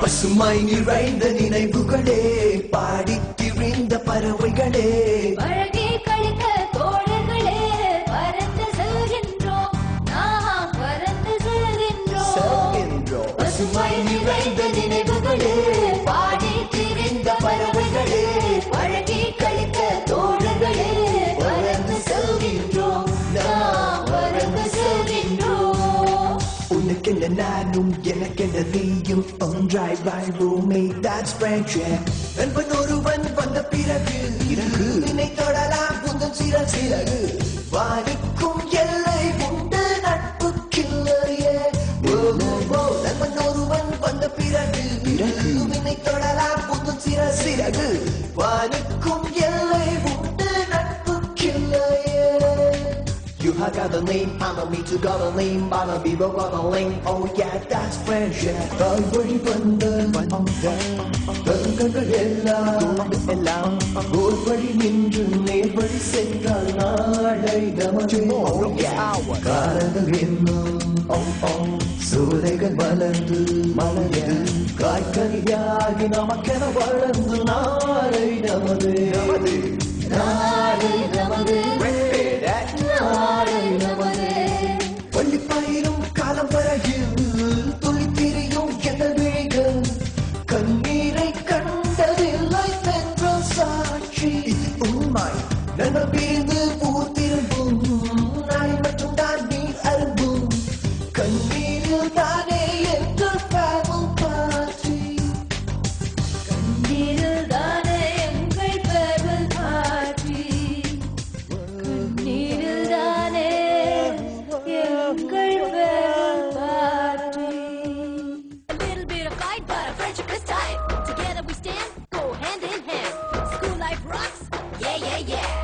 பசுமை நிறைந்த நினைவுகளே, பாடி திரிந்த பறவைகளே, பழகி கழித்த தோழர்களே, பறந்து செல்கின்றோம், நாம் பறந்து செல்கின்றோம். பசுமை நிறைந்த நினைவுகளே, பாடி திரிந்த பறவைகளே, பழகி கழித்த தோழர்களே, பறந்து செல்கின்றோம், நாம் பறந்து செல்கின்றோம். உனக்கென்ன நானும் எனக்கென்ன நீயும் ஒன்றாய் வாழ்வோமே, that's friendship. நண்பன் ஒருவன் வந்த பிறகு வினை தொடலாம் புந்தன் சிறகு, வானிக்கும் எல்லை உண்டு நட்புக்கில்லையே. நண்பன் ஒருவன் வந்த பிறகு வினை தொடலாம் புந்தன் சிறகு, வானிக்கும் எல்லை உண்டு நட்புக்கில்லையே. You have got a name, I'm a me too got a name, but a people got a lane. Oh yeah, that's friendship. வழி வந்த கண்கள் எல்லாம் ஒரு வழி நின்று நேர் வழி சென்றால் நாளை நமது. காலங்கள் என்னும் சூளைகள் வளர்ந்து காய்கறியாகி நமக்கென வளர்ந்து நாளை நமது. நாளை நமது, நாளை நமது. பள்ளி பயிரும் காலம் வரையில் துளி திரியும் எங்கள் விழிகள், கண்ணீரை கண்டதில்லை என்ற சாட்சி உண்மை. நன்மை பிரிந்து ஊர் திரும்பும் நாளை மட்டும் தான் நீ அரும்பும், கண்ணீரில் தானே எங்கள் family party. கண்ணீரில் தானே எங்கள் farewell party. கண்ணீரில் தானே எங்கள் farewell party. A little bit of fight, but our friendship is tight. Together we stand, go hand in hand. School life rocks, yeah, yeah, yeah.